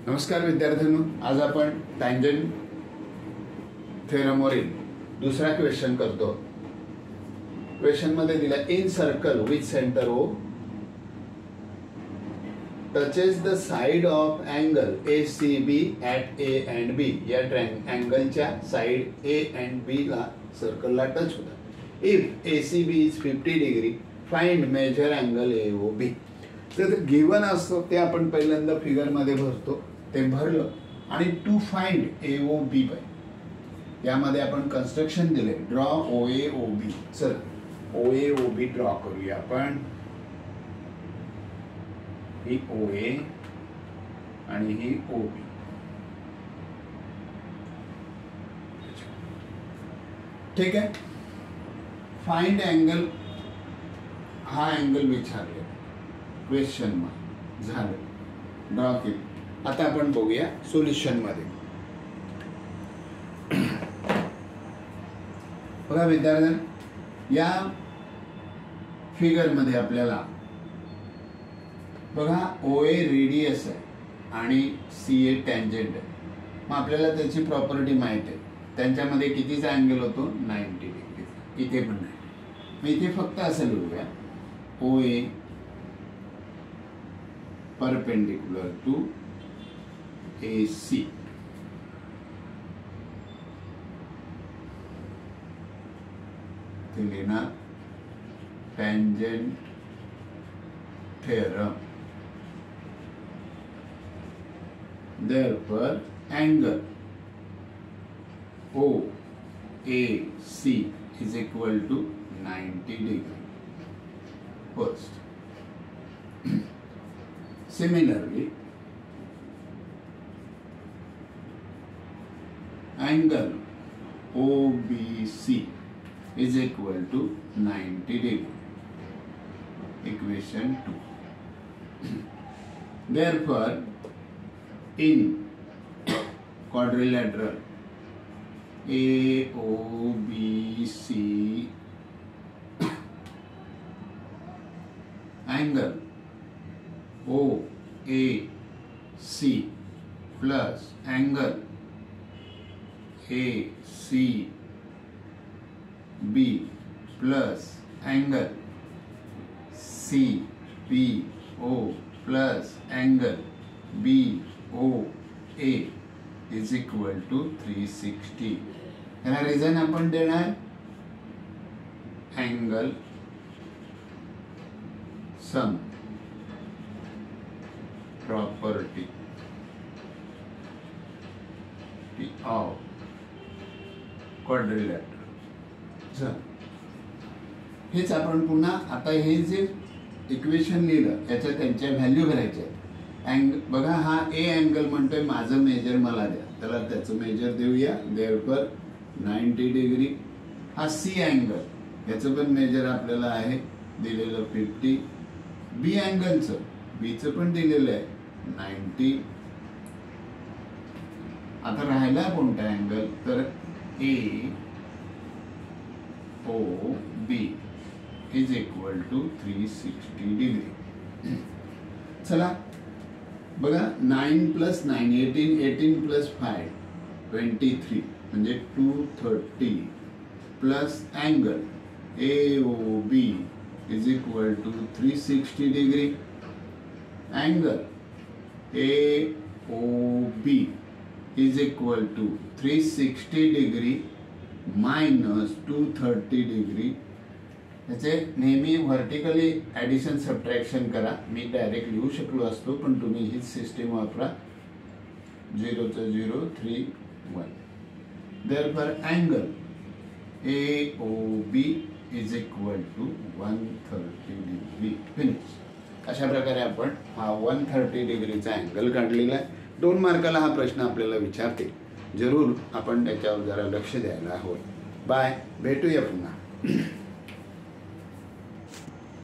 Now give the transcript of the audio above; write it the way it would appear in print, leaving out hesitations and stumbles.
नमस्कार विद्यार्थ्यांनो, आज आपण टँजंट थेरमवरील दुसरा क्वेश्चन करतो. क्वेश्चन मध्ये दिला in circle which centre O touches the side of angle ACB at A and B. या अँगलच्या साइड A and B ला सर्कलला टच होतात. If ACB is 50 degree find measure angle AOB. तर गिवन असतो ते आपण पहिल्यांदा फिगर मध्ये भरतो, ते भरलं आणि टू फाइंड AOB बाय यामध्ये आपण कन्स्ट्रक्शन दिले. Draw OAOB. चल OAOB ड्रॉ करूया आपण. ही OA आणि ही OB. ठीक आहे. फाइंड अँगल, हा अँगल विचारले क्वेश्चन मध्ये झालं, ड्रॉ केली. आता आपण बघूया सोल्युशन मध्ये. बघा विद्यार्थ्यांनो, या फिगर मध्ये आपल्याला बघा OA रेडियस आहे आणि CA टँजंट आहे. मग आपल्याला त्याची प्रॉपर्टी माहित आहे. त्यांच्यामध्ये कितीचा अँगल होतो? 90 डिग्री. इथे पण नाही. मग इथे फक्त असं लिहूया OA परपेंडिक्युलर टू AC. ते लिहिणार tangent theorem. Therefore, angle OAC is equal to 90 degree. First, similarly, angle OBC is equal to 90 degree. Equation 2. Therefore, in quadrilateral AOBC, angle OAC plus angle ACB plus angle CPO plus angle BOA is equal to 360. याला reason आपण देणार angle sum property of quadrilateral. हेच आपण पुन्हा आता हे जे equation लिहिलं याच्या त्यांच्या व्हॅल्यू भरायच्या. बघा हा A अँगल म्हणतोय माझं मेजर मला द्या, त्याला त्याचं मेजर देऊया. Therefore 90 degree. हा C अँगल याचं पण मेजर आपल्याला आहे दिलेलं 50. B अँगलचं Bचं पण दिलेलं आहे 90. आता राहिला कोणता अँगल? तर AOB is equal to 360 degree. चला बघा 9 + 9 18, 18 + 5 23 म्हणजे 230 plus angle AOB is equal to 360 degree. Angle AOB is equal to 360 degree minus 230 degree. त्याचे नेहमी व्हर्टिकली ॲडिशन सबट्रॅक्शन करा. मी डायरेक्ट लिहू शकलो असतो, पण तुम्ही हीच सिस्टीम वापरा. 0 चं 0 3 1. Therefore, angle AOB is equal to 130 degree. Finish. अशा प्रकारे आपण हा 130 डिग्रीचा अँगल काढलेला आहे. 2 मार्काला हा प्रश्न आपल्याला विचारते. जरूर आपण त्याच्यावर जरा लक्ष द्यायला हवं. बाय, भेटूया पुन्हा.